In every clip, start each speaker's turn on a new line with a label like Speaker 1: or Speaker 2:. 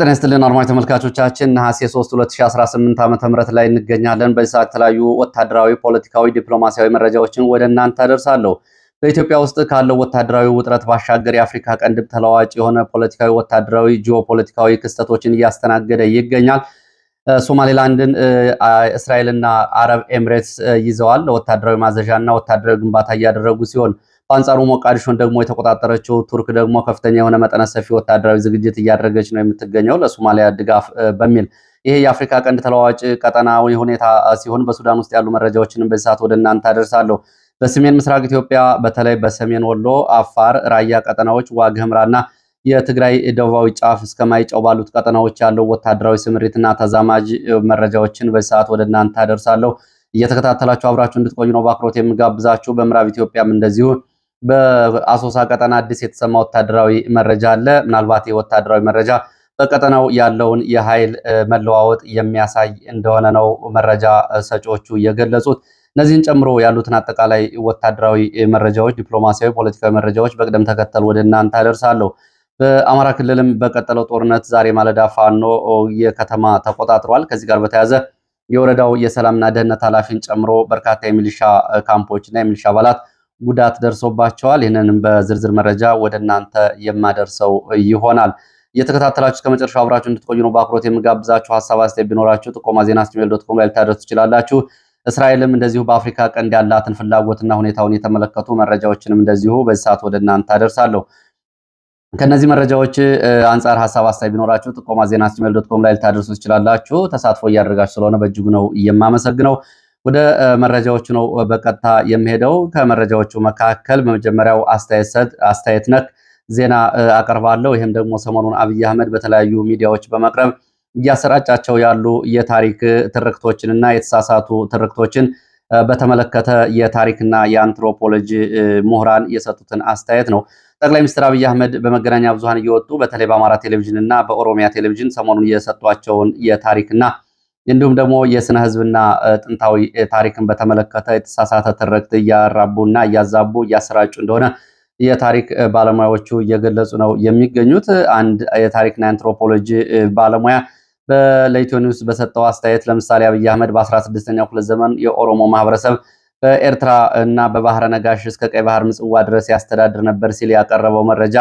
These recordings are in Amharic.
Speaker 1: ጤና ይስጥልን አድማጭ ተመልካቾቻችን ነሐሴ 3 2018 ዓ.ም ላይ እንገኛለን። በዚህ ሰዓት የተለያዩ ወታደራዊ፣ ፖለቲካዊ፣ ዲፕሎማሲያዊ መረጃዎችን ወደ እናንተ አደርሳለሁ። በኢትዮጵያ ውስጥ ካለው ወታደራዊ ውጥረት ባሻገር የአፍሪካ ቀንድ ተለዋዋጭ የሆነ ፖለቲካዊ፣ ወታደራዊ፣ ጂኦፖለቲካዊ ክስተቶችን እያስተናገደ ይገኛል። ሶማሌላንድን እስራኤልና አረብ ኤምሬትስ ይዘዋል። ወታደራዊ ማዘዣና ወታደራዊ ግንባታ እያደረጉ ሲሆን በአንጻሩ ሞቃዲሾን ደግሞ የተቆጣጠረችው ቱርክ ደግሞ ከፍተኛ የሆነ መጠነ ሰፊ ወታደራዊ ዝግጅት እያደረገች ነው የምትገኘው ለሶማሊያ ድጋፍ በሚል። ይሄ የአፍሪካ ቀንድ ተለዋዋጭ ቀጠናዊ ሁኔታ ሲሆን በሱዳን ውስጥ ያሉ መረጃዎችን በዚህ ሰዓት ወደ እናንተ አደርሳለሁ። በሰሜን ምስራቅ ኢትዮጵያ በተለይ በሰሜን ወሎ፣ አፋር፣ ራያ ቀጠናዎች፣ ዋግ ኽምራና የትግራይ ደቡባዊ ጫፍ እስከ ማይጨው ባሉት ቀጠናዎች ያለው ወታደራዊ ስምሪትና ተዛማጅ መረጃዎችን በዚህ ሰዓት ወደ እናንተ አደርሳለሁ። እየተከታተላችሁ አብራችሁ እንድትቆዩ ነው በአክብሮት የምጋብዛችሁ። በምዕራብ ኢትዮጵያም እንደዚሁ በአሶሳ ቀጠና አዲስ የተሰማ ወታደራዊ መረጃ አለ። ምናልባት የወታደራዊ መረጃ በቀጠናው ያለውን የኃይል መለዋወጥ የሚያሳይ እንደሆነ ነው መረጃ ሰጪዎቹ የገለጹት። እነዚህን ጨምሮ ያሉትን አጠቃላይ ወታደራዊ መረጃዎች፣ ዲፕሎማሲያዊ፣ ፖለቲካዊ መረጃዎች በቅደም ተከተል ወደ እናንተ አደርሳለሁ። በአማራ ክልልም በቀጠለው ጦርነት ዛሬ ማለዳ ፋኖ የከተማ ተቆጣጥሯል። ከዚህ ጋር በተያያዘ የወረዳው የሰላምና ደህንነት ኃላፊን ጨምሮ በርካታ የሚሊሻ ካምፖችና የሚሊሻ አባላት ጉዳት ደርሶባቸዋል። ይህንንም በዝርዝር መረጃ ወደ እናንተ የማደርሰው ይሆናል። እየተከታተላችሁ እስከ መጨረሻው አብራችሁ እንድትቆዩ ነው በአክብሮት የምጋብዛችሁ። ሀሳብ አስተያየት ቢኖራችሁ ጥቆማ@gmail.com ላይ ልታደርሱ ትችላላችሁ። እስራኤልም እንደዚሁ በአፍሪካ ቀንድ ያላትን ፍላጎትና ሁኔታውን የተመለከቱ መረጃዎችንም እንደዚሁ በዚህ ሰዓት ወደ እናንተ አደርሳለሁ። ከነዚህ መረጃዎች አንጻር ሀሳብ አስተያየት ቢኖራችሁ ጥቆማ@gmail.com ላይ ልታደርሱ ትችላላችሁ። ተሳትፎ እያደረጋችሁ ስለሆነ በእጅጉ ነው የማመሰግነው። ወደ መረጃዎቹ ነው በቀጥታ የሚሄደው። ከመረጃዎቹ መካከል በመጀመሪያው አስተያየት ነክ ዜና አቀርባለሁ። ይህም ደግሞ ሰሞኑን አብይ አህመድ በተለያዩ ሚዲያዎች በመቅረብ እያሰራጫቸው ያሉ የታሪክ ትርክቶችንና የተሳሳቱ ትርክቶችን በተመለከተ የታሪክና የአንትሮፖሎጂ ምሁራን የሰጡትን አስተያየት ነው። ጠቅላይ ሚኒስትር አብይ አህመድ በመገናኛ ብዙሃን እየወጡ በተለይ በአማራ ቴሌቪዥን እና በኦሮሚያ ቴሌቪዥን ሰሞኑን የሰጧቸውን የታሪክና እንዲሁም ደግሞ የስነ ህዝብና ጥንታዊ ታሪክን በተመለከተ የተሳሳተ ትርክት እያራቡና እያዛቡ እያሰራጩ እንደሆነ የታሪክ ባለሙያዎቹ እየገለጹ ነው የሚገኙት። አንድ የታሪክና የአንትሮፖሎጂ ባለሙያ ለኢትዮ ኒውስ በሰጠው አስተያየት ለምሳሌ አብይ አህመድ በ16ኛው ክፍለ ዘመን የኦሮሞ ማህበረሰብ በኤርትራ እና በባህረ ነጋሽ እስከ ቀይ ባህር ምጽዋ ድረስ ያስተዳድር ነበር ሲል ያቀረበው መረጃ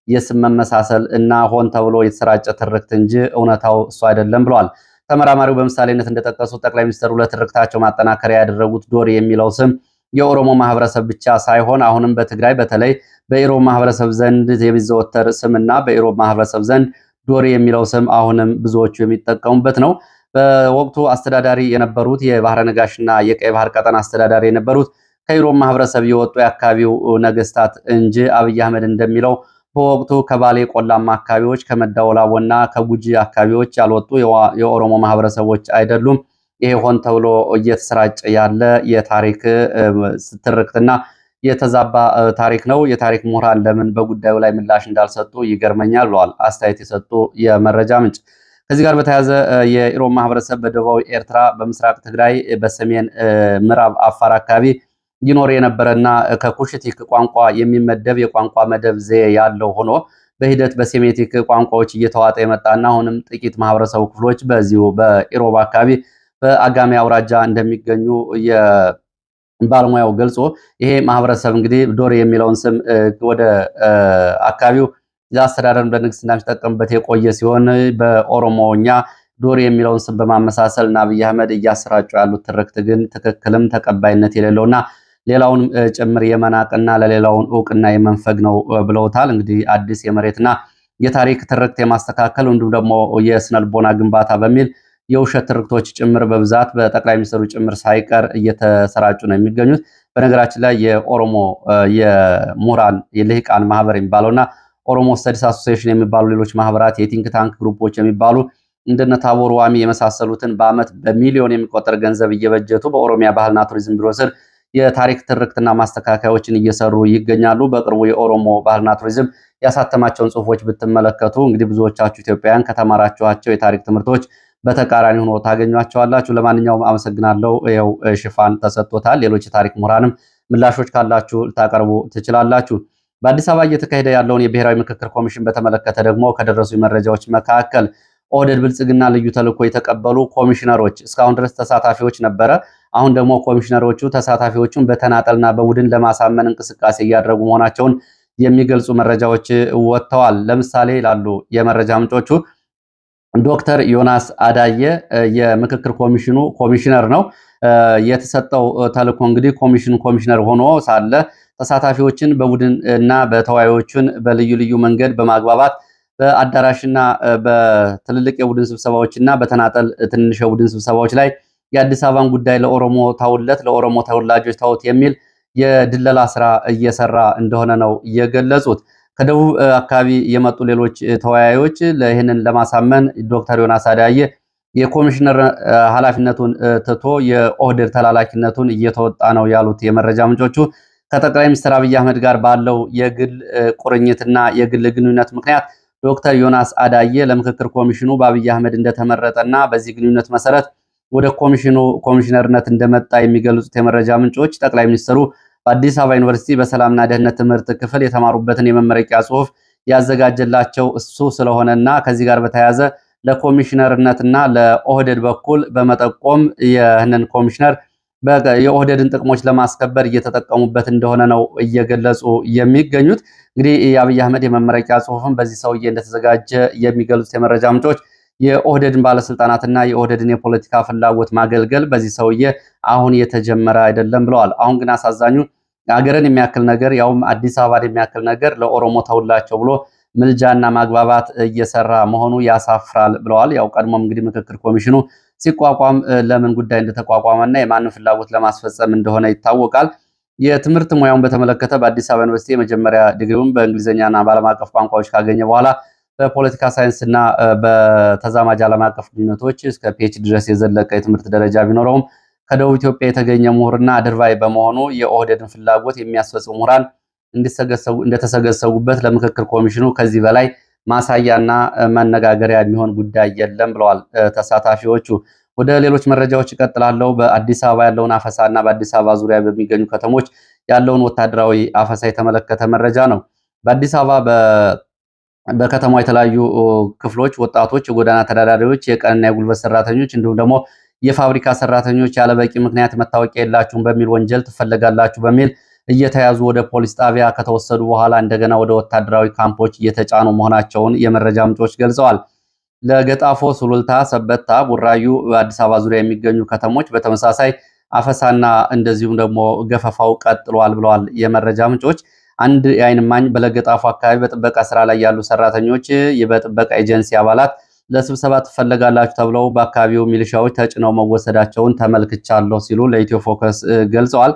Speaker 1: የስም መመሳሰል እና ሆን ተብሎ የተሰራጨ ትርክት እንጂ እውነታው እሱ አይደለም ብሏል። ተመራማሪው በምሳሌነት እንደጠቀሱት ጠቅላይ ሚኒስትሩ ለትርክታቸው ማጠናከሪያ ያደረጉት ዶሪ የሚለው ስም የኦሮሞ ማህበረሰብ ብቻ ሳይሆን አሁንም በትግራይ በተለይ በኢሮብ ማህበረሰብ ዘንድ የሚዘወተር ስምና በኢሮብ ማህበረሰብ ዘንድ ዶሪ የሚለው ስም አሁንም ብዙዎቹ የሚጠቀሙበት ነው። በወቅቱ አስተዳዳሪ የነበሩት የባህረ ነጋሽና የቀይ ባህር ቀጠና አስተዳዳሪ የነበሩት ከኢሮብ ማህበረሰብ የወጡ የአካባቢው ነገስታት እንጂ አብይ አህመድ እንደሚለው በወቅቱ ከባሌ ቆላማ አካባቢዎች ከመዳወላቦና ከጉጂ አካባቢዎች ያልወጡ የኦሮሞ ማህበረሰቦች አይደሉም። ይሄ ሆን ተብሎ እየተሰራጨ ያለ የታሪክ ትርክትና የተዛባ ታሪክ ነው። የታሪክ ምሁራን ለምን በጉዳዩ ላይ ምላሽ እንዳልሰጡ ይገርመኛል ብለዋል አስተያየት የሰጡ የመረጃ ምንጭ። ከዚህ ጋር በተያያዘ የኢሮብ ማህበረሰብ በደቡባዊ ኤርትራ፣ በምስራቅ ትግራይ፣ በሰሜን ምዕራብ አፋር አካባቢ ይኖር የነበረና ከኩሽቲክ ቋንቋ የሚመደብ የቋንቋ መደብ ዘዬ ያለው ሆኖ በሂደት በሴሜቲክ ቋንቋዎች እየተዋጠ የመጣና አሁንም ጥቂት ማህበረሰቡ ክፍሎች በዚሁ በኢሮብ አካባቢ በአጋሜ አውራጃ እንደሚገኙ የባለሙያው ገልጾ ይሄ ማህበረሰብ እንግዲህ ዶሪ የሚለውን ስም ወደ አካባቢው ለአስተዳደር ለንግስና የሚጠቀምበት የቆየ ሲሆን በኦሮሞኛ ዶሪ የሚለውን ስም በማመሳሰል እና አብይ አህመድ እያሰራጩ ያሉት ትርክት ግን ትክክልም ተቀባይነት የሌለውና ሌላውን ጭምር የመናቅና ለሌላውን እውቅና የመንፈግ ነው ብለውታል። እንግዲህ አዲስ የመሬትና የታሪክ ትርክት የማስተካከል እንዲሁም ደግሞ የስነልቦና ግንባታ በሚል የውሸት ትርክቶች ጭምር በብዛት በጠቅላይ ሚኒስትሩ ጭምር ሳይቀር እየተሰራጩ ነው የሚገኙት። በነገራችን ላይ የኦሮሞ የምሁራን የልሂቃን ማህበር የሚባለውና ኦሮሞ ስተዲስ አሶሲዬሽን የሚባሉ ሌሎች ማህበራት የቲንክ ታንክ ግሩፖች የሚባሉ እንደነ ታቦር ዋሚ የመሳሰሉትን በአመት በሚሊዮን የሚቆጠር ገንዘብ እየበጀቱ በኦሮሚያ ባህልና ቱሪዝም ቢሮ ስር የታሪክ ትርክትና ማስተካከያዎችን እየሰሩ ይገኛሉ። በቅርቡ የኦሮሞ ባህልና ቱሪዝም ያሳተማቸውን ጽሁፎች ብትመለከቱ እንግዲህ ብዙዎቻችሁ ኢትዮጵያውያን ከተማራችኋቸው የታሪክ ትምህርቶች በተቃራኒ ሆኖ ታገኟቸዋላችሁ። ለማንኛውም አመሰግናለሁ። ያው ሽፋን ተሰጥቶታል። ሌሎች የታሪክ ምሁራንም ምላሾች ካላችሁ ልታቀርቡ ትችላላችሁ። በአዲስ አበባ እየተካሄደ ያለውን የብሔራዊ ምክክር ኮሚሽን በተመለከተ ደግሞ ከደረሱ መረጃዎች መካከል ኦህዴድ ብልጽግና ልዩ ተልዕኮ የተቀበሉ ኮሚሽነሮች እስካሁን ድረስ ተሳታፊዎች ነበረ። አሁን ደግሞ ኮሚሽነሮቹ ተሳታፊዎቹን በተናጠልና በቡድን ለማሳመን እንቅስቃሴ እያደረጉ መሆናቸውን የሚገልጹ መረጃዎች ወጥተዋል። ለምሳሌ ላሉ የመረጃ ምንጮቹ ዶክተር ዮናስ አዳየ የምክክር ኮሚሽኑ ኮሚሽነር ነው። የተሰጠው ተልዕኮ እንግዲህ ኮሚሽነር ሆኖ ሳለ ተሳታፊዎችን በቡድን እና በተወያዮችን በልዩ ልዩ መንገድ በማግባባት በአዳራሽና በትልልቅ የቡድን ስብሰባዎች እና በተናጠል ትንሽ የቡድን ስብሰባዎች ላይ የአዲስ አበባን ጉዳይ ለኦሮሞ ተውለት፣ ለኦሮሞ ተወላጆች ተውት የሚል የድለላ ስራ እየሰራ እንደሆነ ነው የገለጹት። ከደቡብ አካባቢ የመጡ ሌሎች ተወያዮች ይህንን ለማሳመን ዶክተር ዮናስ አዳየ የኮሚሽነር ኃላፊነቱን ትቶ የኦህዴድ ተላላኪነቱን እየተወጣ ነው ያሉት የመረጃ ምንጮቹ ከጠቅላይ ሚኒስትር አብይ አህመድ ጋር ባለው የግል ቁርኝትና የግል ግንኙነት ምክንያት ዶክተር ዮናስ አዳየ ለምክክር ኮሚሽኑ በአብይ አህመድ እንደተመረጠና በዚህ ግንኙነት መሰረት ወደ ኮሚሽኑ ኮሚሽነርነት እንደመጣ የሚገልጹት የመረጃ ምንጮች ጠቅላይ ሚኒስትሩ በአዲስ አበባ ዩኒቨርሲቲ በሰላምና ደህንነት ትምህርት ክፍል የተማሩበትን የመመረቂያ ጽሑፍ ያዘጋጀላቸው እሱ ስለሆነና ከዚህ ጋር በተያያዘ ለኮሚሽነርነትና ለኦህዴድ በኩል በመጠቆም ይህንን ኮሚሽነር የኦህዴድን ጥቅሞች ለማስከበር እየተጠቀሙበት እንደሆነ ነው እየገለጹ የሚገኙት። እንግዲህ የአብይ አህመድ የመመረቂያ ጽሑፍም በዚህ ሰውዬ እንደተዘጋጀ የሚገልጹት የመረጃ ምንጮች የኦህዴድን ባለስልጣናትና የኦህዴድን የፖለቲካ ፍላጎት ማገልገል በዚህ ሰውዬ አሁን የተጀመረ አይደለም ብለዋል። አሁን ግን አሳዛኙ ሀገርን የሚያክል ነገር ያውም አዲስ አበባን የሚያክል ነገር ለኦሮሞ ተውላቸው ብሎ ምልጃና ማግባባት እየሰራ መሆኑ ያሳፍራል ብለዋል። ያው ቀድሞም እንግዲህ ምክክር ኮሚሽኑ ሲቋቋም ለምን ጉዳይ እንደተቋቋመና የማንን ፍላጎት ለማስፈጸም እንደሆነ ይታወቃል። የትምህርት ሙያውን በተመለከተ በአዲስ አበባ ዩኒቨርሲቲ የመጀመሪያ ዲግሪውን በእንግሊዝኛና በዓለም አቀፍ ቋንቋዎች ካገኘ በኋላ በፖለቲካ ሳይንስና በተዛማጅ ዓለም አቀፍ ግንኙነቶች እስከ ፒኤችዲ ድረስ የዘለቀ የትምህርት ደረጃ ቢኖረውም ከደቡብ ኢትዮጵያ የተገኘ ምሁርና አድርባይ በመሆኑ የኦህዴድን ፍላጎት የሚያስፈጽሙ ምሁራን እንደተሰገሰጉበት ለምክክር ኮሚሽኑ ከዚህ በላይ ማሳያና መነጋገሪያ የሚሆን ጉዳይ የለም ብለዋል ተሳታፊዎቹ። ወደ ሌሎች መረጃዎች እቀጥላለሁ። በአዲስ አበባ ያለውን አፈሳና በአዲስ አበባ ዙሪያ በሚገኙ ከተሞች ያለውን ወታደራዊ አፈሳ የተመለከተ መረጃ ነው። በአዲስ አበባ በከተማ የተለያዩ ክፍሎች ወጣቶች፣ የጎዳና ተዳዳሪዎች፣ የቀንና የጉልበት ሰራተኞች እንዲሁም ደግሞ የፋብሪካ ሰራተኞች ያለበቂ ምክንያት መታወቂያ የላችሁም በሚል ወንጀል ትፈለጋላችሁ በሚል እየተያዙ ወደ ፖሊስ ጣቢያ ከተወሰዱ በኋላ እንደገና ወደ ወታደራዊ ካምፖች እየተጫኑ መሆናቸውን የመረጃ ምንጮች ገልጸዋል። ለገጣፎ፣ ሱሉልታ፣ ሰበታ፣ ቡራዩ፣ በአዲስ አበባ ዙሪያ የሚገኙ ከተሞች በተመሳሳይ አፈሳና እንደዚሁም ደግሞ ገፈፋው ቀጥሏል ብለዋል የመረጃ ምንጮች። አንድ የዓይን እማኝ በለገጣፎ አካባቢ በጥበቃ ስራ ላይ ያሉ ሰራተኞች በጥበቃ ኤጀንሲ አባላት ለስብሰባ ትፈለጋላችሁ ተብለው በአካባቢው ሚሊሻዎች ተጭነው መወሰዳቸውን ተመልክቻለሁ ሲሉ ለኢትዮ ፎከስ ገልጸዋል።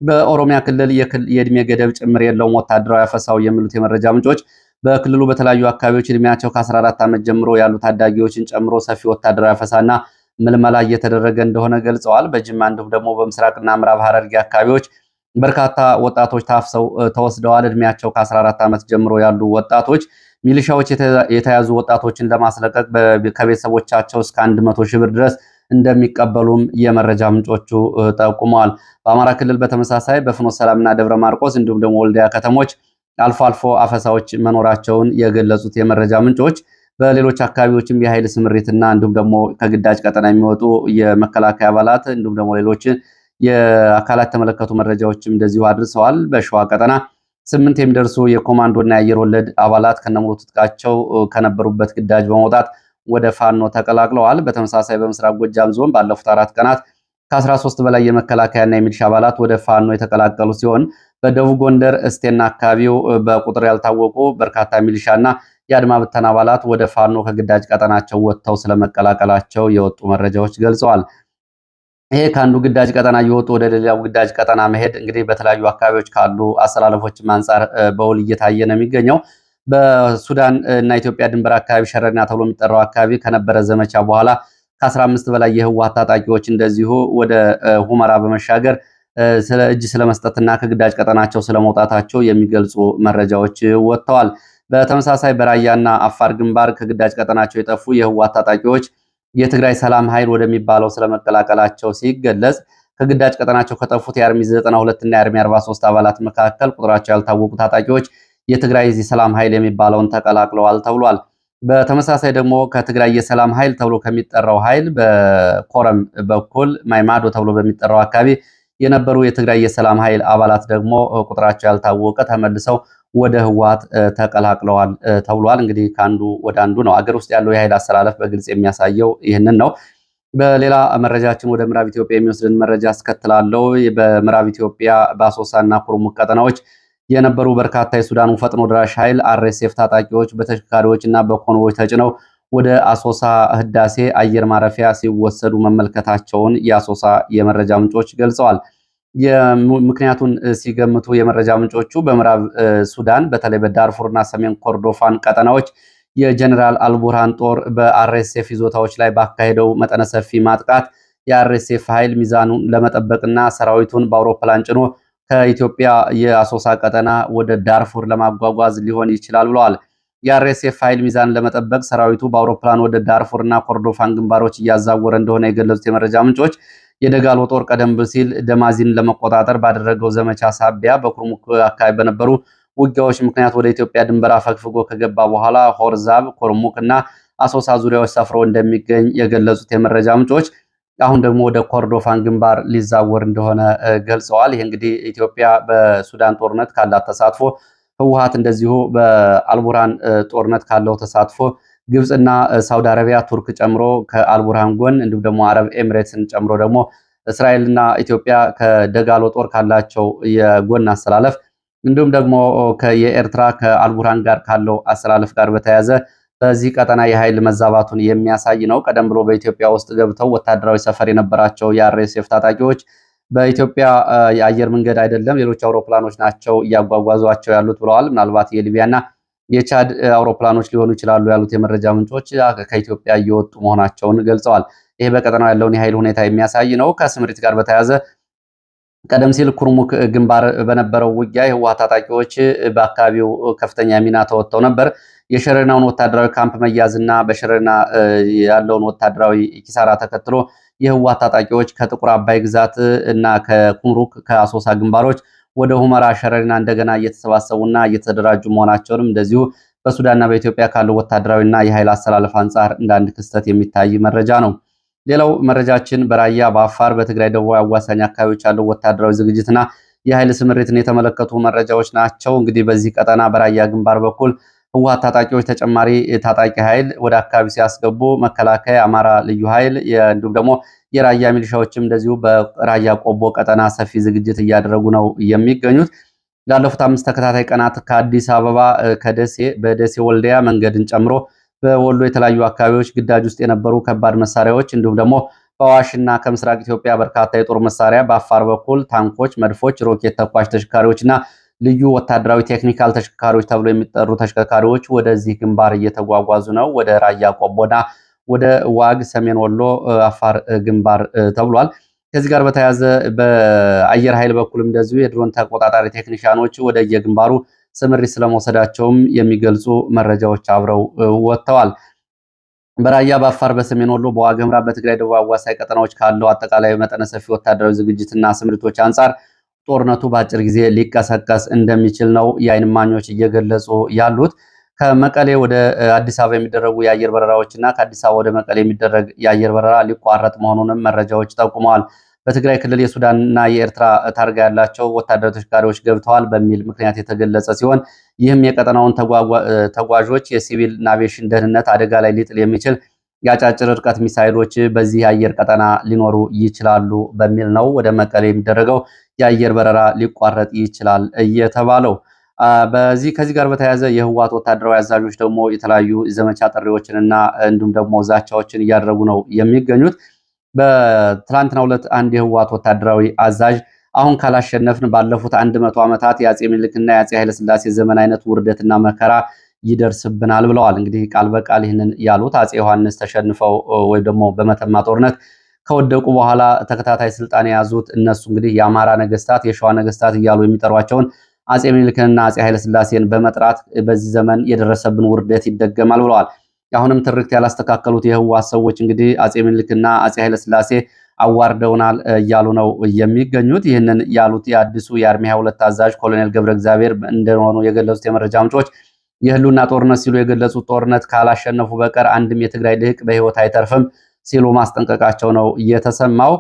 Speaker 1: በኦሮሚያ ክልል የእድሜ ገደብ ጭምር የለውም ወታደራዊ አፈሳው የሚሉት የመረጃ ምንጮች በክልሉ በተለያዩ አካባቢዎች እድሜያቸው ከ14 ዓመት ጀምሮ ያሉ ታዳጊዎችን ጨምሮ ሰፊ ወታደራዊ አፈሳና ምልመላ እየተደረገ እንደሆነ ገልጸዋል። በጅማ እንዲሁም ደግሞ በምስራቅና ምዕራብ ሐረርጌ አካባቢዎች በርካታ ወጣቶች ታፍሰው ተወስደዋል። እድሜያቸው ከ14 ዓመት ጀምሮ ያሉ ወጣቶች ሚሊሻዎች የተያዙ ወጣቶችን ለማስለቀቅ ከቤተሰቦቻቸው እስከ 100 ሺህ ብር ድረስ እንደሚቀበሉም የመረጃ ምንጮቹ ጠቁመዋል። በአማራ ክልል በተመሳሳይ በፍኖተ ሰላምና ደብረ ማርቆስ እንዲሁም ደግሞ ወልዲያ ከተሞች አልፎ አልፎ አፈሳዎች መኖራቸውን የገለጹት የመረጃ ምንጮች በሌሎች አካባቢዎችም የኃይል ስምሪትና እንዲሁም ደግሞ ከግዳጅ ቀጠና የሚወጡ የመከላከያ አባላት እንዲሁም ደግሞ ሌሎች የአካላት ተመለከቱ መረጃዎችም እንደዚሁ አድርሰዋል። በሸዋ ቀጠና 8 የሚደርሱ የኮማንዶና የአየር ወለድ አባላት ከነሙሉ ትጥቃቸው ከነበሩበት ግዳጅ በመውጣት ወደ ፋኖ ተቀላቅለዋል። በተመሳሳይ በምስራቅ ጎጃም ዞን ባለፉት 4 ቀናት ከ13 በላይ የመከላከያና የሚሊሻ አባላት ወደ ፋኖ የተቀላቀሉ ሲሆን በደቡብ ጎንደር እስቴና አካባቢው በቁጥር ያልታወቁ በርካታ ሚሊሻና የአድማ ብተና አባላት ወደ ፋኖ ከግዳጅ ቀጠናቸው ወጥተው ስለመቀላቀላቸው የወጡ መረጃዎች ገልጸዋል። ይሄ ከአንዱ ግዳጅ ቀጠና እየወጡ ወደ ሌላው ግዳጅ ቀጠና መሄድ እንግዲህ በተለያዩ አካባቢዎች ካሉ አሰላለፎችም አንጻር በውል እየታየ ነው የሚገኘው። በሱዳን እና ኢትዮጵያ ድንበር አካባቢ ሸረና ተብሎ የሚጠራው አካባቢ ከነበረ ዘመቻ በኋላ ከ15 በላይ የህወሓት ታጣቂዎች እንደዚሁ ወደ ሁመራ በመሻገር ስለ እጅ ስለመስጠትና ከግዳጅ ቀጠናቸው ስለመውጣታቸው የሚገልጹ መረጃዎች ወጥተዋል። በተመሳሳይ በራያና አፋር ግንባር ከግዳጅ ቀጠናቸው የጠፉ የህወሓት ታጣቂዎች የትግራይ ሰላም ኃይል ወደሚባለው ስለመቀላቀላቸው ሲገለጽ ከግዳጅ ቀጠናቸው ከጠፉት የአርሚ 92 እና የአርሚ 43 አባላት መካከል ቁጥራቸው ያልታወቁ ታጣቂዎች የትግራይ የሰላም ኃይል የሚባለውን ተቀላቅለዋል ተብሏል። በተመሳሳይ ደግሞ ከትግራይ የሰላም ኃይል ተብሎ ከሚጠራው ኃይል በኮረም በኩል ማይማዶ ተብሎ በሚጠራው አካባቢ የነበሩ የትግራይ የሰላም ኃይል አባላት ደግሞ ቁጥራቸው ያልታወቀ ተመልሰው ወደ ህወሓት ተቀላቅለዋል ተብሏል። እንግዲህ ከአንዱ ወደ አንዱ ነው። አገር ውስጥ ያለው የኃይል አሰላለፍ በግልጽ የሚያሳየው ይህንን ነው። በሌላ መረጃችን ወደ ምዕራብ ኢትዮጵያ የሚወስድን መረጃ አስከትላለሁ። በምዕራብ ኢትዮጵያ በአሶሳና ኩርሙክ ቀጠናዎች የነበሩ በርካታ የሱዳኑ ፈጥኖ ድራሽ ኃይል አርኤስኤፍ ታጣቂዎች በተሽከርካሪዎች እና በኮንቮይ ተጭነው ወደ አሶሳ ህዳሴ አየር ማረፊያ ሲወሰዱ መመልከታቸውን የአሶሳ የመረጃ ምንጮች ገልጸዋል። ምክንያቱን ሲገምቱ የመረጃ ምንጮቹ በምዕራብ ሱዳን በተለይ በዳርፉርና ሰሜን ኮርዶፋን ቀጠናዎች የጀነራል አልቡርሃን ጦር በአርኤስኤፍ ይዞታዎች ላይ ባካሄደው መጠነ ሰፊ ማጥቃት የአርኤስኤፍ ኃይል ሚዛኑን ለመጠበቅና ሰራዊቱን በአውሮፕላን ጭኖ ከኢትዮጵያ የአሶሳ ቀጠና ወደ ዳርፉር ለማጓጓዝ ሊሆን ይችላል ብለዋል። የአርኤስኤፍ ኃይል ሚዛን ለመጠበቅ ሰራዊቱ በአውሮፕላን ወደ ዳርፉርና ኮርዶፋን ግንባሮች እያዛወረ እንደሆነ የገለጹት የመረጃ ምንጮች የደጋሎ ጦር ቀደም ሲል ደማዚን ለመቆጣጠር ባደረገው ዘመቻ ሳቢያ በኩርሙክ አካባቢ በነበሩ ውጊያዎች ምክንያት ወደ ኢትዮጵያ ድንበር አፈግፍጎ ከገባ በኋላ ሆርዛብ፣ ኩርሙክ እና አሶሳ ዙሪያዎች ሰፍሮ እንደሚገኝ የገለጹት የመረጃ ምንጮች አሁን ደግሞ ወደ ኮርዶፋን ግንባር ሊዛወር እንደሆነ ገልጸዋል። ይህ እንግዲህ ኢትዮጵያ በሱዳን ጦርነት ካላት ተሳትፎ፣ ህወሓት እንደዚሁ በአልቡርሃን ጦርነት ካለው ተሳትፎ ግብፅና ሳውዲ አረቢያ ቱርክ ጨምሮ ከአልቡርሃን ጎን እንዲሁም ደግሞ አረብ ኤሚሬትስን ጨምሮ ደግሞ እስራኤልና ኢትዮጵያ ከደጋሎ ጦር ካላቸው የጎን አሰላለፍ እንዲሁም ደግሞ የኤርትራ ከአልቡርሃን ጋር ካለው አሰላለፍ ጋር በተያያዘ በዚህ ቀጠና የኃይል መዛባቱን የሚያሳይ ነው። ቀደም ብሎ በኢትዮጵያ ውስጥ ገብተው ወታደራዊ ሰፈር የነበራቸው የአርኤስኤፍ ታጣቂዎች በኢትዮጵያ የአየር መንገድ አይደለም ሌሎች አውሮፕላኖች ናቸው እያጓጓዟቸው ያሉት ብለዋል። ምናልባት የሊቢያና የቻድ አውሮፕላኖች ሊሆኑ ይችላሉ ያሉት የመረጃ ምንጮች ከኢትዮጵያ እየወጡ መሆናቸውን ገልጸዋል። ይሄ በቀጠናው ያለውን የኃይል ሁኔታ የሚያሳይ ነው። ከስምሪት ጋር በተያያዘ ቀደም ሲል ኩርሙክ ግንባር በነበረው ውጊያ የህወሓት ታጣቂዎች በአካባቢው ከፍተኛ ሚና ተወጥተው ነበር። የሸረናውን ወታደራዊ ካምፕ መያዝና በሸረና ያለውን ወታደራዊ ኪሳራ ተከትሎ የህወሓት ታጣቂዎች ከጥቁር አባይ ግዛት እና ከኩምሩክ ከአሶሳ ግንባሮች ወደ ሁመራ ሸረና እንደገና እየተሰባሰቡና እየተደራጁ መሆናቸውንም እንደዚሁ በሱዳንና በኢትዮጵያ ካለው ወታደራዊና የኃይል አሰላለፍ አንጻር እንደ አንድ ክስተት የሚታይ መረጃ ነው። ሌላው መረጃችን በራያ በአፋር በትግራይ ደቡብ አዋሳኝ አካባቢዎች ያለው ወታደራዊ ዝግጅትና የኃይል ስምሪትን የተመለከቱ መረጃዎች ናቸው። እንግዲህ በዚህ ቀጠና በራያ ግንባር በኩል ህወሓት ታጣቂዎች ተጨማሪ ታጣቂ ኃይል ወደ አካባቢ ሲያስገቡ መከላከያ፣ አማራ ልዩ ኃይል እንዲሁም ደግሞ የራያ ሚሊሻዎችም እንደዚሁ በራያ ቆቦ ቀጠና ሰፊ ዝግጅት እያደረጉ ነው የሚገኙት። ላለፉት 5 ተከታታይ ቀናት ከአዲስ አበባ ከደሴ በደሴ ወልዲያ መንገድን ጨምሮ በወሎ የተለያዩ አካባቢዎች ግዳጅ ውስጥ የነበሩ ከባድ መሳሪያዎች እንዲሁም ደግሞ በአዋሽና ከምስራቅ ኢትዮጵያ በርካታ የጦር መሳሪያ በአፋር በኩል ታንኮች፣ መድፎች፣ ሮኬት ተኳሽ ተሽከርካሪዎችና ልዩ ወታደራዊ ቴክኒካል ተሽከርካሪዎች ተብሎ የሚጠሩ ተሽከርካሪዎች ወደዚህ ግንባር እየተጓጓዙ ነው። ወደ ራያ ቆቦና ወደ ዋግ ሰሜን ወሎ አፋር ግንባር ተብሏል። ከዚህ ጋር በተያያዘ በአየር ኃይል በኩልም እንደዚሁ የድሮን ተቆጣጣሪ ቴክኒሻኖች ወደ የግንባሩ ስምሪት ስለመውሰዳቸውም የሚገልጹ መረጃዎች አብረው ወጥተዋል። በራያ በአፋር በሰሜን ወሎ በዋግምራ በትግራይ ደቡብ አዋሳኝ ቀጠናዎች ካለው አጠቃላይ መጠነ ሰፊ ወታደራዊ ዝግጅትና ስምሪቶች አንጻር ጦርነቱ በአጭር ጊዜ ሊቀሰቀስ እንደሚችል ነው የዓይን እማኞች እየገለጹ ያሉት። ከመቀሌ ወደ አዲስ አበባ የሚደረጉ የአየር በረራዎችና ከአዲስ አበባ ወደ መቀሌ የሚደረግ የአየር በረራ ሊቋረጥ መሆኑንም መረጃዎች ጠቁመዋል። በትግራይ ክልል የሱዳንና የኤርትራ ታርጋ ያላቸው ወታደራዊ ተሽከርካሪዎች ገብተዋል በሚል ምክንያት የተገለጸ ሲሆን ይህም የቀጠናውን ተጓዦች የሲቪል ናቪጌሽን ደህንነት አደጋ ላይ ሊጥል የሚችል የአጫጭር ርቀት ሚሳይሎች በዚህ የአየር ቀጠና ሊኖሩ ይችላሉ በሚል ነው ወደ መቀሌ የሚደረገው የአየር በረራ ሊቋረጥ ይችላል እየተባለው። ከዚህ ጋር በተያያዘ የህወሓት ወታደራዊ አዛዦች ደግሞ የተለያዩ ዘመቻ ጥሪዎችንና እንዲሁም ደግሞ ዛቻዎችን እያደረጉ ነው የሚገኙት። በትላንትናው ዕለት አንድ የህወሓት ወታደራዊ አዛዥ አሁን ካላሸነፍን ባለፉት 100 ዓመታት የአጼ ምኒልክና የአጼ ኃይለሥላሴ ዘመን አይነት ውርደትና መከራ ይደርስብናል ብለዋል። እንግዲህ ቃል በቃል ይህንን ያሉት አጼ ዮሐንስ ተሸንፈው ወይም ደግሞ በመተማ ጦርነት ከወደቁ በኋላ ተከታታይ ስልጣን የያዙት እነሱ እንግዲህ የአማራ ነገስታት፣ የሸዋ ነገስታት እያሉ የሚጠሯቸውን አጼ ምኒልክንና አጼ ኃይለሥላሴን በመጥራት በዚህ ዘመን የደረሰብን ውርደት ይደገማል ብለዋል። አሁንም ትርክት ያላስተካከሉት የህወሓት ሰዎች እንግዲህ አጼ ምኒልክና አጼ ኃይለሥላሴ አዋርደውናል እያሉ ነው የሚገኙት። ይህንን ያሉት የአዲሱ የአርሚ 22 አዛዥ ኮሎኔል ገብረ እግዚአብሔር እንደሆኑ የገለጹት የመረጃ ምንጮች የህልውና ጦርነት ሲሉ የገለጹት ጦርነት ካላሸነፉ በቀር አንድም የትግራይ ልህቅ በህይወት አይተርፍም ሲሉ ማስጠንቀቃቸው ነው የተሰማው።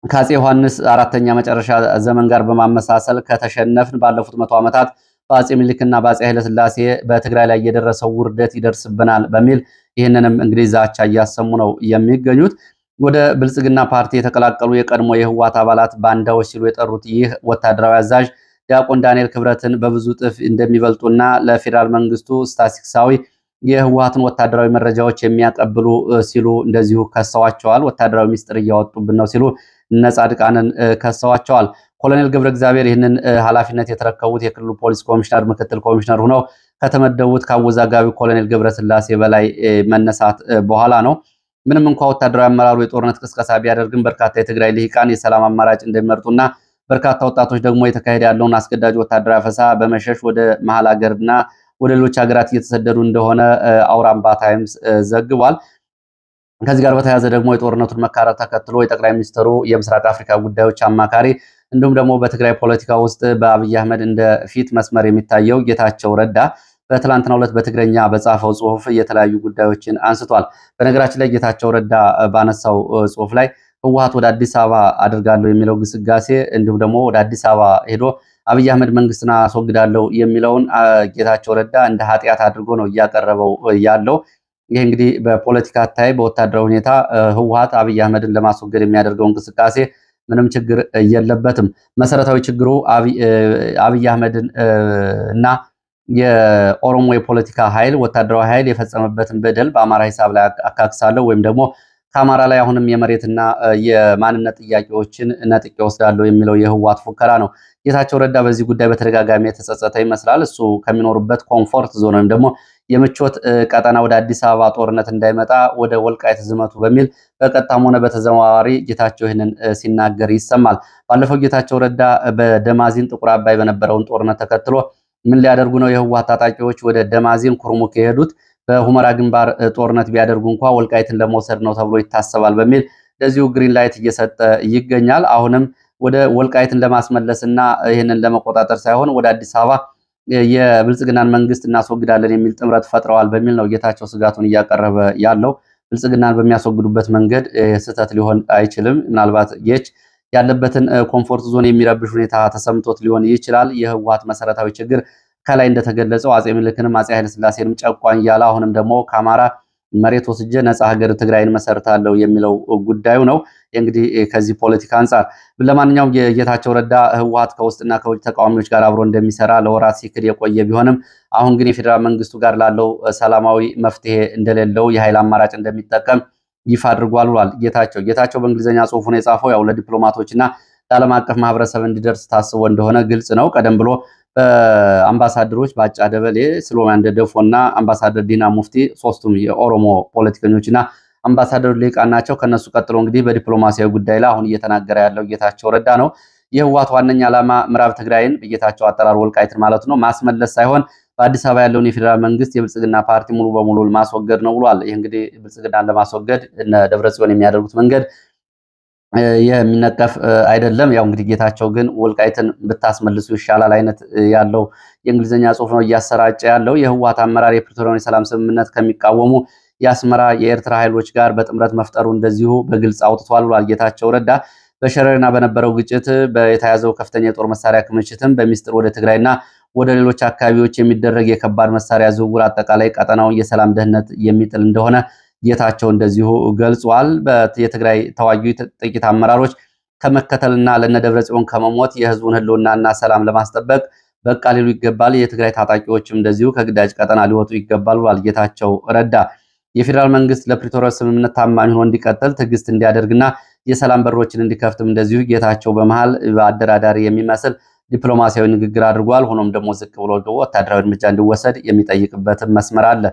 Speaker 1: ከአፄ ዮሐንስ አራተኛ መጨረሻ ዘመን ጋር በማመሳሰል ከተሸነፍን ባለፉት 100 ዓመታት በአፄ ምኒልክና በአፄ ኃይለሥላሴ በትግራይ ላይ የደረሰው ውርደት ይደርስብናል በሚል ይህንንም እንግዲህ ዛቻ እያሰሙ ነው የሚገኙት። ወደ ብልጽግና ፓርቲ የተቀላቀሉ የቀድሞ የህወሓት አባላት ባንዳዎች ሲሉ የጠሩት ይህ ወታደራዊ አዛዥ ዲያቆን ዳንኤል ክብረትን በብዙ ጥፍ እንደሚበልጡና ለፌዴራል መንግስቱ ስታቲስቲክሳዊ የህወሓትን ወታደራዊ መረጃዎች የሚያቀብሉ ሲሉ እንደዚሁ ከሰዋቸዋል። ወታደራዊ ሚስጥር እያወጡብን ነው ሲሉ ጻድቃንን ከሰዋቸዋል። ኮሎኔል ገብረ እግዚአብሔር ይህንን ኃላፊነት የተረከቡት የክልሉ ፖሊስ ኮሚሽነር ምክትል ኮሚሽነር ሆነው ከተመደቡት ከአወዛጋቢ ኮሎኔል ገብረስላሴ በላይ መነሳት በኋላ ነው። ምንም እንኳ ወታደራዊ አመራሩ የጦርነት ቅስቀሳ ቢያደርግም በርካታ የትግራይ ልሂቃን የሰላም አማራጭ እንደሚመርጡና በርካታ ወጣቶች ደግሞ የተካሄደ ያለውን አስገዳጅ ወታደራዊ አፈሳ በመሸሽ ወደ መሀል ሀገርና ወደ ሌሎች ሀገራት እየተሰደዱ እንደሆነ አውራምባ ታይምስ ዘግቧል። ከዚህ ጋር በተያያዘ ደግሞ የጦርነቱን መካረር ተከትሎ የጠቅላይ ሚኒስትሩ የምስራቅ አፍሪካ ጉዳዮች አማካሪ እንዲሁም ደግሞ በትግራይ ፖለቲካ ውስጥ በአብይ አህመድ እንደ ፊት መስመር የሚታየው ጌታቸው ረዳ በትላንትናው ዕለት በትግረኛ በጻፈው ጽሁፍ የተለያዩ ጉዳዮችን አንስቷል። በነገራችን ላይ ጌታቸው ረዳ ባነሳው ጽሁፍ ላይ ህወሓት ወደ አዲስ አበባ አድርጋለሁ የሚለው ግስጋሴ እንዲሁም ደግሞ ወደ አዲስ አበባ ሄዶ አብይ አህመድ መንግስትን አስወግዳለሁ የሚለውን ጌታቸው ረዳ እንደ ኃጢአት አድርጎ ነው እያቀረበው ያለው። ይህ እንግዲህ በፖለቲካ አታይ በወታደራዊ ሁኔታ ህወሓት አብይ አህመድን ለማስወገድ የሚያደርገው እንቅስቃሴ ምንም ችግር የለበትም። መሰረታዊ ችግሩ አብይ አህመድን እና የኦሮሞ የፖለቲካ ኃይል ወታደራዊ ኃይል የፈጸመበትን በደል በአማራ ሂሳብ ላይ አካክሳለሁ ወይም ደግሞ ከአማራ ላይ አሁንም የመሬትና የማንነት ጥያቄዎችን ነጥቄ ወስዳለሁ የሚለው የህወሓት ፉከራ ነው። ጌታቸው ረዳ በዚህ ጉዳይ በተደጋጋሚ የተጸጸተ ይመስላል። እሱ ከሚኖሩበት ኮምፎርት ዞን ወይም ደግሞ የምቾት ቀጠና ወደ አዲስ አበባ ጦርነት እንዳይመጣ ወደ ወልቃይት ዝመቱ በሚል በቀጥታም ሆነ በተዘዋዋሪ ጌታቸው ይህንን ሲናገር ይሰማል። ባለፈው ጌታቸው ረዳ በደማዚን ጥቁር አባይ በነበረውን ጦርነት ተከትሎ ምን ሊያደርጉ ነው የህወሓት ታጣቂዎች ወደ ደማዚን ኩርሙክ የሄዱት በሁመራ ግንባር ጦርነት ቢያደርጉ እንኳ ወልቃይትን ለመውሰድ ነው ተብሎ ይታሰባል በሚል እንደዚሁ ግሪን ላይት እየሰጠ ይገኛል። አሁንም ወደ ወልቃይትን ለማስመለስና ይህንን ለመቆጣጠር ሳይሆን ወደ አዲስ አበባ የብልጽግናን መንግስት እናስወግዳለን የሚል ጥምረት ፈጥረዋል በሚል ነው ጌታቸው ስጋቱን እያቀረበ ያለው። ብልጽግናን በሚያስወግዱበት መንገድ ስህተት ሊሆን አይችልም። ምናልባት ጌች ያለበትን ኮምፎርት ዞን የሚረብሽ ሁኔታ ተሰምቶት ሊሆን ይችላል። የህወሓት መሰረታዊ ችግር ከላይ እንደተገለጸው አፄ ምኒልክንም አፄ ኃይለሥላሴንም ጨቋኝ እያለ አሁንም ደግሞ ከአማራ መሬት ወስጄ ነፃ ሀገር ትግራይን መሰርታለሁ የሚለው ጉዳዩ ነው። እንግዲህ ከዚህ ፖለቲካ አንጻር ለማንኛውም የጌታቸው ረዳ ህወሓት ከውስጥና ከውጭ ተቃዋሚዎች ጋር አብሮ እንደሚሰራ ለወራት ሲክድ የቆየ ቢሆንም አሁን ግን የፌዴራል መንግስቱ ጋር ላለው ሰላማዊ መፍትሄ እንደሌለው የኃይል አማራጭ እንደሚጠቀም ይፋ አድርጓል ብሏል። ጌታቸው በእንግሊዝኛ ጽሁፉን የጻፈው ያው ለዲፕሎማቶችና ለዓለም አቀፍ ማህበረሰብ እንዲደርስ ታስቦ እንደሆነ ግልጽ ነው። ቀደም ብሎ በአምባሳደሮች ባጫ ደበሌ፣ ስሎማን ደደፎ እና አምባሳደር ዲና ሙፍቲ ሶስቱም የኦሮሞ ፖለቲከኞችና አምባሳደር ሊቃን ናቸው። ከነሱ ቀጥሎ እንግዲህ በዲፕሎማሲያዊ ጉዳይ ላይ አሁን እየተናገረ ያለው ጌታቸው ረዳ ነው። የህወሓት ዋነኛ ዓላማ ምዕራብ ትግራይን በጌታቸው አጠራር ወልቃይትን ማለት ነው ማስመለስ ሳይሆን በአዲስ አበባ ያለውን የፌዴራል መንግስት የብልጽግና ፓርቲ ሙሉ በሙሉ ማስወገድ ነው ብሏል። ይህ እንግዲህ ብልጽግናን ለማስወገድ እነ ደብረጽዮን የሚያደርጉት መንገድ የሚነቀፍ አይደለም። ያው እንግዲህ ጌታቸው ግን ወልቃይትን ብታስመልሱ ይሻላል አይነት ያለው የእንግሊዝኛ ጽሁፍ ነው እያሰራጨ ያለው። የህወሓት አመራር የፕሪቶሪያውን የሰላም ስምምነት ከሚቃወሙ የአስመራ የኤርትራ ኃይሎች ጋር በጥምረት መፍጠሩ እንደዚሁ በግልጽ አውጥቷል ብሏል ጌታቸው ረዳ። በሸረሪና በነበረው ግጭት የተያዘው ከፍተኛ የጦር መሳሪያ ክምችትም በሚስጥር ወደ ትግራይና ወደ ሌሎች አካባቢዎች የሚደረግ የከባድ መሳሪያ ዝውውር አጠቃላይ ቀጠናውን የሰላም ደህንነት የሚጥል እንደሆነ ጌታቸው እንደዚሁ ገልጿል። የትግራይ ተዋጊ ጥቂት አመራሮች ከመከተልና ለነደብረ ጽዮን ከመሞት የህዝቡን ህልውናና ሰላም ለማስጠበቅ በቃ ሊሉ ይገባል። የትግራይ ታጣቂዎችም እንደዚሁ ከግዳጅ ቀጠና ሊወጡ ይገባል ብሏል ጌታቸው ረዳ። የፌዴራል መንግስት ለፕሪቶሪያ ስምምነት ታማኝ ሆኖ እንዲቀጥል ትዕግስት እንዲያደርግና የሰላም በሮችን እንዲከፍትም እንደዚሁ ጌታቸው በመሃል በአደራዳሪ የሚመስል ዲፕሎማሲያዊ ንግግር አድርጓል። ሆኖም ደግሞ ዝቅ ብሎ ወታደራዊ እርምጃ እንዲወሰድ የሚጠይቅበትም መስመር አለ።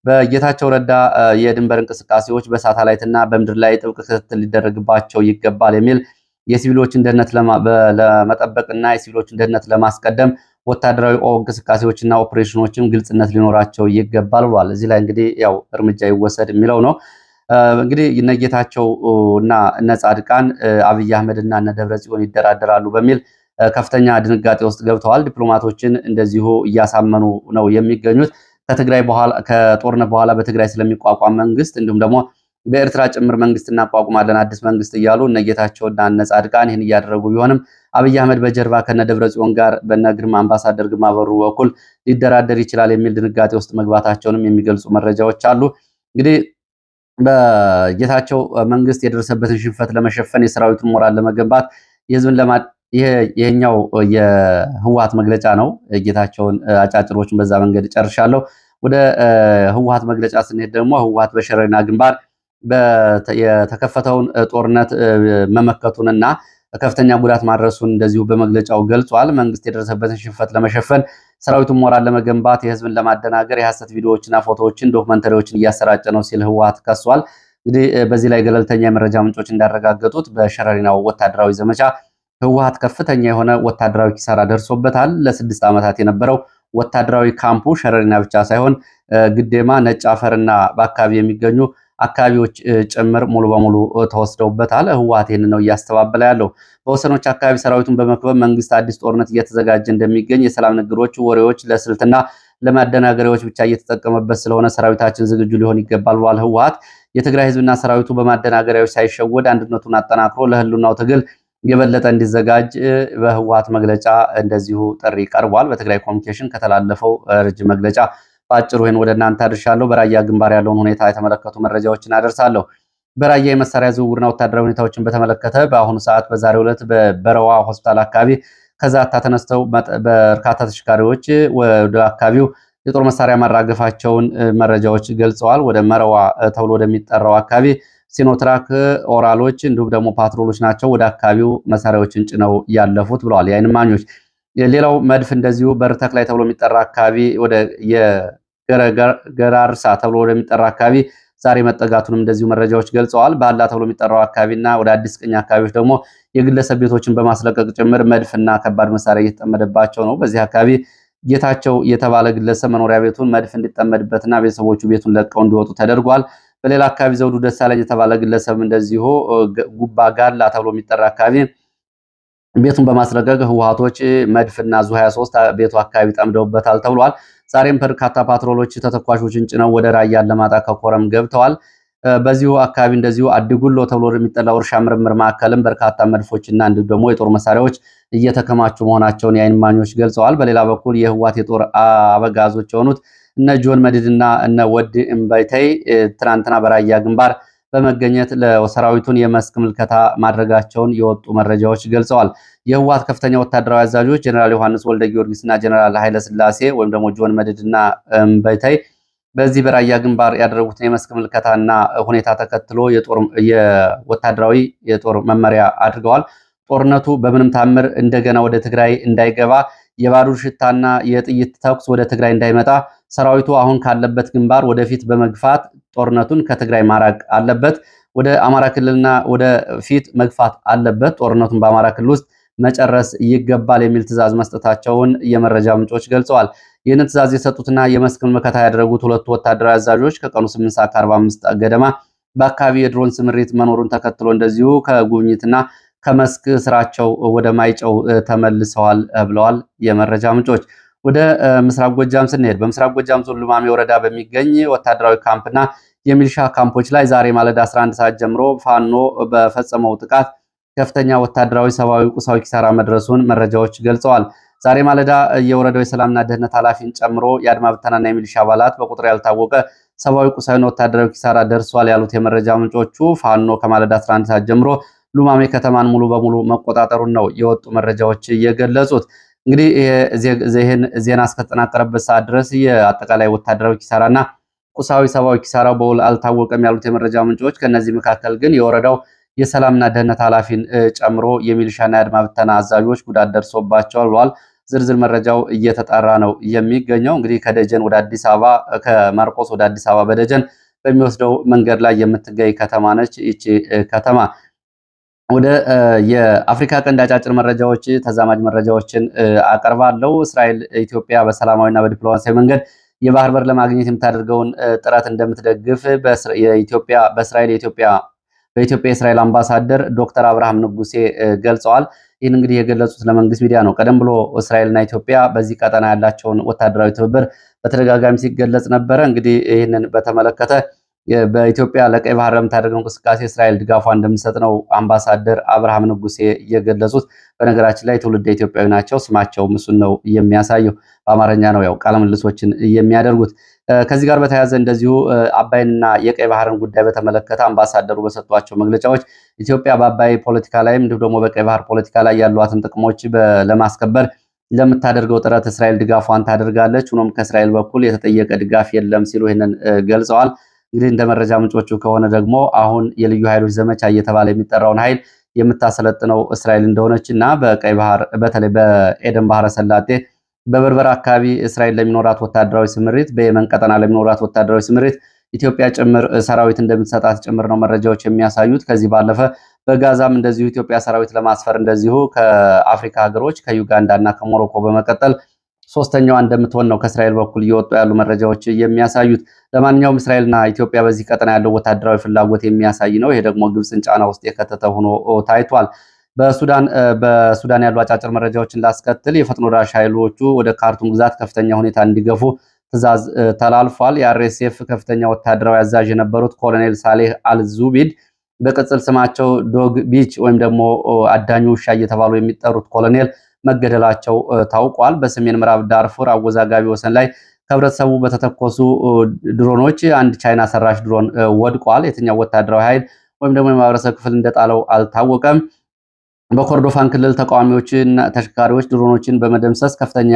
Speaker 1: በጌታቸው ረዳ የድንበር እንቅስቃሴዎች በሳተላይትና በምድር ላይ ጥብቅ ክትትል ሊደረግባቸው ይገባል የሚል የሲቪሎችን ደህንነት ለመጠበቅና የሲቪሎችን ደህንነት ለማስቀደም ወታደራዊ እንቅስቃሴዎችና ኦፕሬሽኖችም ግልጽነት ሊኖራቸው ይገባል ብሏል። እዚህ ላይ እንግዲህ ያው እርምጃ ይወሰድ የሚለው ነው። እንግዲህ እነ ጌታቸው እና እነ ጻድቃን አብይ አህመድ እና እነ ደብረጽዮን ይደራደራሉ በሚል ከፍተኛ ድንጋጤ ውስጥ ገብተዋል። ዲፕሎማቶችን እንደዚሁ እያሳመኑ ነው የሚገኙት። ከጦርነት በኋላ በትግራይ ስለሚቋቋም መንግስት እንዲሁም ደግሞ በኤርትራ ጭምር መንግስት እናቋቁማለን አዲስ መንግስት እያሉ እነ ጌታቸውና እነ ጻድቃን ይህን እያደረጉ ቢሆንም አብይ አህመድ በጀርባ ከነ ደብረጽዮን ጋር በነ ግርማ አምባሳደር ግርማ በሩ በኩል ሊደራደር ይችላል የሚል ድንጋጤ ውስጥ መግባታቸውንም የሚገልጹ መረጃዎች አሉ። እንግዲህ በጌታቸው መንግስት የደረሰበትን ሽንፈት ለመሸፈን የሰራዊቱን ሞራል ለመገንባት የህዝብን ይሄኛው የህወሓት መግለጫ ነው። ጌታቸውን አጫጭሮችን በዛ መንገድ ጨርሻለሁ። ወደ ህወሓት መግለጫ ስንሄድ ደግሞ ህወሓት በሸረሪና ግንባር የተከፈተውን ጦርነት መመከቱንና ከፍተኛ ጉዳት ማድረሱን እንደዚሁ በመግለጫው ገልጿል። መንግስት የደረሰበትን ሽንፈት ለመሸፈን ሰራዊቱን ሞራል ለመገንባት የህዝብን ለማደናገር የሐሰት ቪዲዮዎችና ፎቶዎችን ዶክመንተሪዎችን እያሰራጨ ነው ሲል ህወሓት ከሷል። እንግዲህ በዚህ ላይ ገለልተኛ የመረጃ ምንጮች እንዳረጋገጡት በሸረሪናው ወታደራዊ ዘመቻ ህወሓት ከፍተኛ የሆነ ወታደራዊ ኪሳራ ደርሶበታል። ለ6 ዓመታት የነበረው ወታደራዊ ካምፑ ሸረሪና ብቻ ሳይሆን ግዴማ፣ ነጭ አፈርና በአካባቢ የሚገኙ አካባቢዎች ጭምር ሙሉ በሙሉ ተወስደውበታል። ህወሓት ይህን ነው እያስተባበለ ያለው። በወሰኖች አካባቢ ሰራዊቱን በመክበብ መንግስት አዲስ ጦርነት እየተዘጋጀ እንደሚገኝ፣ የሰላም ንግግሮች፣ ወሬዎች ለስልትና ለማደናገሪያዎች ብቻ እየተጠቀመበት ስለሆነ ሰራዊታችን ዝግጁ ሊሆን ይገባል ብሏል ህወሓት። የትግራይ ህዝብና ሰራዊቱ በማደናገሪያዎች ሳይሸወድ አንድነቱን አጠናክሮ ለህልውናው ትግል የበለጠ እንዲዘጋጅ በህወሓት መግለጫ እንደዚሁ ጥሪ ቀርቧል። በትግራይ ኮሚኒኬሽን ከተላለፈው ረጅም መግለጫ በአጭሩ ይህን ወደ እናንተ አድርሻለሁ። በራያ ግንባር ያለውን ሁኔታ የተመለከቱ መረጃዎችን አደርሳለሁ። በራያ የመሳሪያ ዝውውርና ወታደራዊ ሁኔታዎችን በተመለከተ በአሁኑ ሰዓት በዛሬው ዕለት በበረዋ ሆስፒታል አካባቢ ከዛታ ተነስተው በርካታ ተሽከርካሪዎች ወደ አካባቢው የጦር መሳሪያ ማራገፋቸውን መረጃዎች ገልጸዋል። ወደ መረዋ ተብሎ ወደሚጠራው አካባቢ ሲኖትራክ ኦራሎች እንዲሁም ደግሞ ፓትሮሎች ናቸው ወደ አካባቢው መሳሪያዎችን ጭነው ያለፉት ብለዋል የዓይን እማኞች። ሌላው መድፍ እንደዚሁ በርተክ ላይ ተብሎ የሚጠራ አካባቢ ወደ የገራርሳ ተብሎ ወደሚጠራ አካባቢ ዛሬ መጠጋቱንም እንደዚሁ መረጃዎች ገልጸዋል። ባላ ተብሎ የሚጠራው አካባቢና ወደ አዲስ ቅኝ አካባቢዎች ደግሞ የግለሰብ ቤቶችን በማስለቀቅ ጭምር መድፍና ከባድ መሳሪያ እየተጠመደባቸው ነው። በዚህ አካባቢ ጌታቸው የተባለ ግለሰብ መኖሪያ ቤቱን መድፍ እንዲጠመድበትና ቤተሰቦቹ ቤቱን ለቀው እንዲወጡ ተደርጓል። በሌላ አካባቢ ዘውዱ ደሳለኝ የተባለ ግለሰብ እንደዚሁ ጉባ ጋላ ተብሎ የሚጠራ አካባቢ ቤቱን በማስለቀቅ ህወሓቶች መድፍና ዙ23 ቤቱ አካባቢ ጠምደውበታል ተብሏል። ዛሬም በርካታ ፓትሮሎች ተተኳሾችን ጭነው ወደ ራያ አላማጣ ከኮረም ገብተዋል። በዚሁ አካባቢ እንደዚሁ አዲጉሎ ተብሎ የሚጠራው እርሻ ምርምር ማዕከልም በርካታ መድፎችና እንዲሁም ደግሞ የጦር መሳሪያዎች እየተከማቹ መሆናቸውን የዓይን እማኞች ገልጸዋል። በሌላ በኩል የህወሓት የጦር አበጋዞች የሆኑት እነ ጆን መድድና እነ ወድ እምባይታይ ትናንትና በራያ ግንባር በመገኘት ለሰራዊቱን የመስክ ምልከታ ማድረጋቸውን የወጡ መረጃዎች ገልጸዋል። የህወሓት ከፍተኛ ወታደራዊ አዛዦች ጀነራል ዮሐንስ ወልደ ጊዮርጊስና ጀነራል ኃይለ ስላሴ ወይም ደግሞ ጆን መድድና እምባይታይ በዚህ በራያ ግንባር ያደረጉትን የመስክ ምልከታና ሁኔታ ተከትሎ የወታደራዊ የጦር መመሪያ አድርገዋል። ጦርነቱ በምንም ታምር እንደገና ወደ ትግራይ እንዳይገባ የባሩድ ሽታና የጥይት ተኩስ ወደ ትግራይ እንዳይመጣ ሰራዊቱ አሁን ካለበት ግንባር ወደፊት በመግፋት ጦርነቱን ከትግራይ ማራቅ አለበት። ወደ አማራ ክልልና ወደ ፊት መግፋት አለበት። ጦርነቱን በአማራ ክልል ውስጥ መጨረስ ይገባል የሚል ትዕዛዝ መስጠታቸውን የመረጃ ምንጮች ገልጸዋል። ይህንን ትዕዛዝ የሰጡትና የመስክ ምልከታ ያደረጉት ሁለቱ ወታደራዊ አዛዦች ከቀኑ 8:45 ገደማ በአካባቢ የድሮን ስምሪት መኖሩን ተከትሎ እንደዚሁ ከጉብኝትና ከመስክ ስራቸው ወደ ማይጨው ተመልሰዋል ብለዋል የመረጃ ምንጮች። ወደ ምስራቅ ጎጃም ስንሄድ በምስራቅ ጎጃም ዞን ሉማሜ ወረዳ በሚገኝ ወታደራዊ ካምፕና የሚሊሻ ካምፖች ላይ ዛሬ ማለዳ 11 ሰዓት ጀምሮ ፋኖ በፈጸመው ጥቃት ከፍተኛ ወታደራዊ፣ ሰብአዊ፣ ቁሳዊ ኪሳራ መድረሱን መረጃዎች ገልጸዋል። ዛሬ ማለዳ የወረዳው የሰላምና ደህንነት ኃላፊን ጨምሮ የአድማ ብተናና የሚሊሻ አባላት በቁጥር ያልታወቀ ሰብአዊ፣ ቁሳዊና ወታደራዊ ኪሳራ ደርሷል ያሉት የመረጃ ምንጮቹ ፋኖ ከማለዳ 11 ሰዓት ጀምሮ ሉማሜ ከተማን ሙሉ በሙሉ መቆጣጠሩን ነው የወጡ መረጃዎች የገለጹት። እንግዲህ ይህን ዜና እስከተጠናቀረበት ሰዓት ድረስ የአጠቃላይ ወታደራዊ ኪሳራና ቁሳዊ ሰብአዊ ኪሳራው በውል አልታወቀም ያሉት የመረጃ ምንጮች ከነዚህ መካከል ግን የወረዳው የሰላምና ደህንነት ኃላፊን ጨምሮ የሚሊሻና የአድማ ብተና አዛዦች ጉዳት ደርሶባቸዋል ብለዋል። ዝርዝር መረጃው እየተጣራ ነው የሚገኘው። እንግዲህ ከደጀን ወደ አዲስ አበባ ከማርቆስ ወደ አዲስ አበባ በደጀን በሚወስደው መንገድ ላይ የምትገኝ ከተማ ነች። ይቺ ከተማ ወደ የአፍሪካ ቀንድ አጫጭር መረጃዎች ተዛማጅ መረጃዎችን አቀርባለሁ። እስራኤል ኢትዮጵያ በሰላማዊና በዲፕሎማሲያዊ መንገድ የባህር በር ለማግኘት የምታደርገውን ጥረት እንደምትደግፍ በኢትዮጵያ የእስራኤል አምባሳደር ዶክተር አብርሃም ንጉሴ ገልጸዋል። ይህን እንግዲህ የገለጹት ለመንግስት ሚዲያ ነው። ቀደም ብሎ እስራኤልና ኢትዮጵያ በዚህ ቀጠና ያላቸውን ወታደራዊ ትብብር በተደጋጋሚ ሲገለጽ ነበረ። እንግዲህ ይህንን በተመለከተ በኢትዮጵያ ለቀይ ባህር ለምታደርገው እንቅስቃሴ እስራኤል ድጋፏ እንደምትሰጥ ነው አምባሳደር አብርሃም ንጉሴ የገለጹት። በነገራችን ላይ ትውልደ ኢትዮጵያዊ ናቸው። ስማቸውም እሱን ነው የሚያሳየው። በአማርኛ ነው ያው ቃለ ምልልሶችን የሚያደርጉት። ከዚህ ጋር በተያያዘ እንደዚሁ አባይንና የቀይ ባህርን ጉዳይ በተመለከተ አምባሳደሩ በሰጧቸው መግለጫዎች ኢትዮጵያ በአባይ ፖለቲካ ላይም እንዲሁም ደግሞ በቀይ ባህር ፖለቲካ ላይ ያሏትን ጥቅሞች ለማስከበር ለምታደርገው ጥረት እስራኤል ድጋፏን ታደርጋለች። ሆኖም ከእስራኤል በኩል የተጠየቀ ድጋፍ የለም ሲሉ ይህንን ገልጸዋል። እንግዲህ እንደ መረጃ ምንጮቹ ከሆነ ደግሞ አሁን የልዩ ኃይሎች ዘመቻ እየተባለ የሚጠራውን ኃይል የምታሰለጥነው እስራኤል እንደሆነች እና በቀይ ባህር በተለይ በኤደን ባህረ ሰላጤ በበርበራ አካባቢ እስራኤል ለሚኖራት ወታደራዊ ስምሪት፣ በየመን ቀጠና ለሚኖራት ወታደራዊ ስምሪት ኢትዮጵያ ጭምር ሰራዊት እንደምትሰጣት ጭምር ነው መረጃዎች የሚያሳዩት። ከዚህ ባለፈ በጋዛም እንደዚሁ ኢትዮጵያ ሰራዊት ለማስፈር እንደዚሁ ከአፍሪካ ሀገሮች ከዩጋንዳ እና ከሞሮኮ በመቀጠል ሶስተኛዋ እንደምትሆን ነው ከእስራኤል በኩል እየወጡ ያሉ መረጃዎች የሚያሳዩት። ለማንኛውም እስራኤልና ኢትዮጵያ በዚህ ቀጠና ያለው ወታደራዊ ፍላጎት የሚያሳይ ነው። ይሄ ደግሞ ግብፅን ጫና ውስጥ የከተተ ሆኖ ታይቷል። በሱዳን ያሉ አጫጭር መረጃዎችን ላስከትል። የፈጥኖ ደራሽ ኃይሎቹ ወደ ካርቱም ግዛት ከፍተኛ ሁኔታ እንዲገፉ ትዕዛዝ ተላልፏል። የአርኤስኤፍ ከፍተኛ ወታደራዊ አዛዥ የነበሩት ኮሎኔል ሳሌህ አልዙቢድ በቅጽል ስማቸው ዶግ ቢች ወይም ደግሞ አዳኙ ውሻ እየተባሉ የሚጠሩት ኮሎኔል መገደላቸው ታውቋል። በሰሜን ምዕራብ ዳርፉር አወዛጋቢ ወሰን ላይ ከህብረተሰቡ በተተኮሱ ድሮኖች አንድ ቻይና ሰራሽ ድሮን ወድቋል። የትኛው ወታደራዊ ኃይል ወይም ደግሞ የማህበረሰብ ክፍል እንደጣለው አልታወቀም። በኮርዶፋን ክልል ተቃዋሚዎችና ተሽከርካሪዎች ድሮኖችን በመደምሰስ ከፍተኛ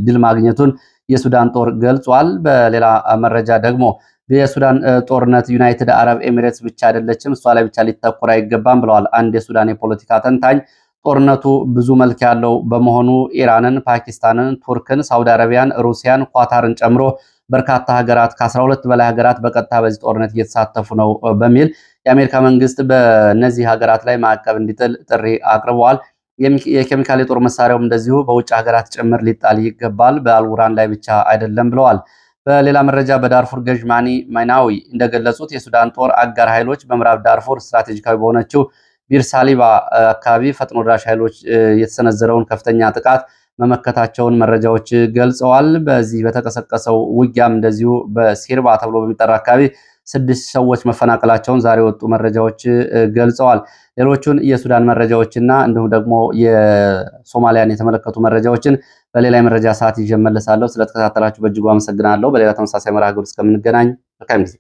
Speaker 1: ድል ማግኘቱን የሱዳን ጦር ገልጿል። በሌላ መረጃ ደግሞ የሱዳን ጦርነት ዩናይትድ አረብ ኤሚሬትስ ብቻ አይደለችም፣ እሷ ላይ ብቻ ሊተኮር አይገባም ብለዋል አንድ የሱዳን የፖለቲካ ተንታኝ። ጦርነቱ ብዙ መልክ ያለው በመሆኑ ኢራንን፣ ፓኪስታንን፣ ቱርክን፣ ሳውዲ አረቢያን፣ ሩሲያን፣ ኳታርን ጨምሮ በርካታ ሀገራት ከ12 በላይ ሀገራት በቀጥታ በዚህ ጦርነት እየተሳተፉ ነው በሚል የአሜሪካ መንግስት በእነዚህ ሀገራት ላይ ማዕቀብ እንዲጥል ጥሪ አቅርበዋል። የኬሚካል የጦር መሳሪያውም እንደዚሁ በውጭ ሀገራት ጭምር ሊጣል ይገባል፣ በአልቡራን ላይ ብቻ አይደለም ብለዋል። በሌላ መረጃ በዳርፉር ገዥ ማኒ ማይናዊ እንደገለጹት የሱዳን ጦር አጋር ኃይሎች በምዕራብ ዳርፉር ስትራቴጂካዊ በሆነችው ቢርሳሊባ አካባቢ ፈጥኖ ደራሽ ኃይሎች የተሰነዘረውን ከፍተኛ ጥቃት መመከታቸውን መረጃዎች ገልጸዋል። በዚህ በተቀሰቀሰው ውጊያም እንደዚሁ በሲርባ ተብሎ በሚጠራ አካባቢ 6 ሰዎች መፈናቀላቸውን ዛሬ ወጡ መረጃዎች ገልጸዋል። ሌሎቹን የሱዳን መረጃዎችና እንዲሁም ደግሞ የሶማሊያን የተመለከቱ መረጃዎችን በሌላ የመረጃ ሰዓት ይዤ እመለሳለሁ። ስለተከታተላችሁ በእጅጉ አመሰግናለሁ። በሌላ ተመሳሳይ መርሃ ግብር እስከምንገናኝ መልካም ጊዜ